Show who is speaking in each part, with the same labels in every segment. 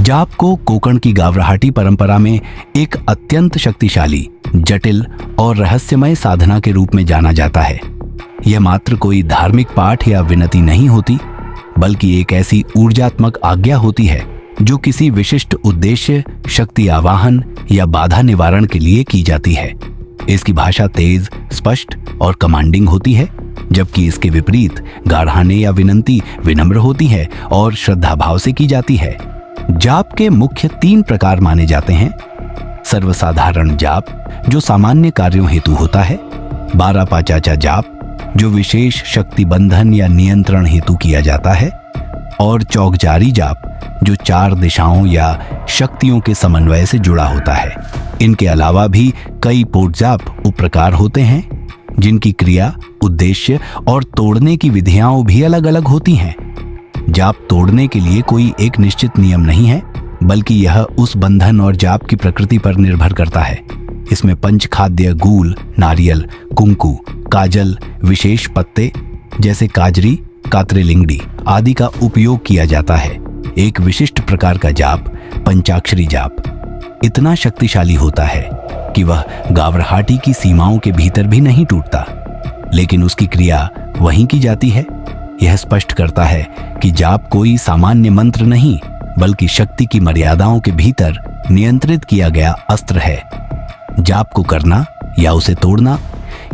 Speaker 1: जाप को कोंकण की गावराहाटी परंपरा में एक अत्यंत शक्तिशाली, जटिल और रहस्यमय साधना के रूप में जाना जाता है। यह मात्र कोई धार्मिक पाठ या विनती नहीं होती, बल्कि एक ऐसी ऊर्जात्मक आज्ञा होती है जो किसी विशिष्ट उद्देश्य, शक्ति आवाहन या बाधा निवारण के लिए की जाती है। इसकी भाषा तेज, स्पष्ट और कमांडिंग होती है, जबकि इसके विपरीत गाढ़ाने या विनंती विनम्र होती है और श्रद्धा भाव से की जाती है। जाप के मुख्य 3 प्रकार माने जाते हैं। सर्वसाधारण जाप, जो सामान्य कार्यों हेतु होता है। बारापाचाचा जाप, जो विशेष शक्ति बंधन या नियंत्रण हेतु किया जाता है। और चौकजारी जाप, जो 4 दिशाओं या शक्तियों के समन्वय से जुड़ा होता है। इनके अलावा भी कई पोट जाप उपप्रकार होते हैं, जिनकी क्रिया, उद्देश्य और तोड़ने की विधियां भी अलग अलग होती हैं। जाप तोड़ने के लिए कोई एक निश्चित नियम नहीं है, बल्कि यह उस बंधन और जाप की प्रकृति पर निर्भर करता है। इसमें पंचखाद्य गूल, नारियल, कुंकू, काजल, विशेष पत्ते जैसे काजरी, कात्रेलिंगडी आदि का उपयोग किया जाता है। एक विशिष्ट प्रकार का जाप, पंचाक्षरी जाप, इतना शक्तिशाली होता है कि वह गावराहाटी की सीमाओं के भीतर भी नहीं टूटता, लेकिन उसकी क्रिया वहीं की जाती है। यह स्पष्ट करता है कि जाप कोई सामान्य मंत्र नहीं, बल्कि शक्ति की मर्यादाओं के भीतर नियंत्रित किया गया अस्त्र है। जाप को करना या उसे तोड़ना,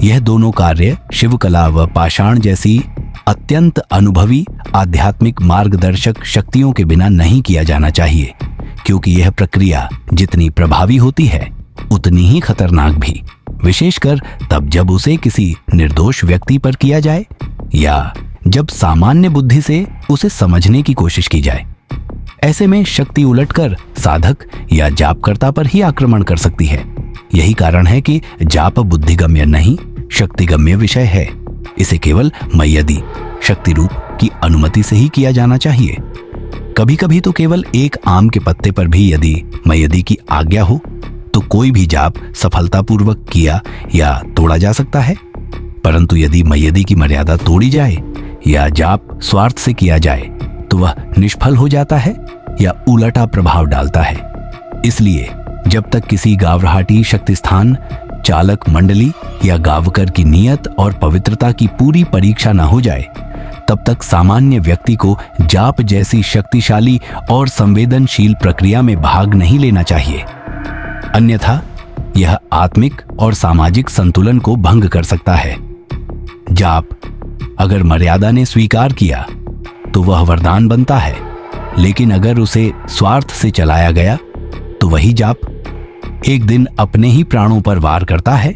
Speaker 1: यह दोनों कार्य शिवकला व पाषाण जैसी अत्यंत अनुभवी आध्यात्मिक मार्गदर्शक शक्तियों के बिना नहीं किया जाना चाहिए, क्योंकि यह प्रक्रिया जितनी प्रभावी होती है उतनी ही खतरनाक भी, विशेषकर तब जब उसे किसी निर्दोष व्यक्ति पर किया जाए या जब सामान्य बुद्धि से उसे समझने की कोशिश की जाए। ऐसे में शक्ति उलटकर साधक या जापकर्ता पर ही आक्रमण कर सकती है। यही कारण है कि जाप बुद्धिगम्य नहीं, शक्तिगम्य विषय है। इसे केवल मय्यदी, शक्ति रूप की अनुमति से ही किया जाना चाहिए। कभी कभी तो केवल एक आम के पत्ते पर भी यदि मय्यदी की आज्ञा हो तो कोई भी जाप सफलतापूर्वक किया या तोड़ा जा सकता है। परंतु यदि मय्यदी की मर्यादा तोड़ी जाए या जाप स्वार्थ से किया जाए तो वह निष्फल हो जाता है या उलटा प्रभाव डालता है। इसलिए जब तक किसी गावराहाटी शक्ति स्थान, चालक मंडली या गावकर की नियत और पवित्रता की पूरी परीक्षा न हो जाए, तब तक सामान्य व्यक्ति को जाप जैसी शक्तिशाली और संवेदनशील प्रक्रिया में भाग नहीं लेना चाहिए। अन्यथा यह आत्मिक और सामाजिक संतुलन को भंग कर सकता है। जाप अगर मर्यादा ने स्वीकार किया तो वह वरदान बनता है, लेकिन अगर उसे स्वार्थ से चलाया गया तो वही जाप एक दिन अपने ही प्राणों पर वार करता है।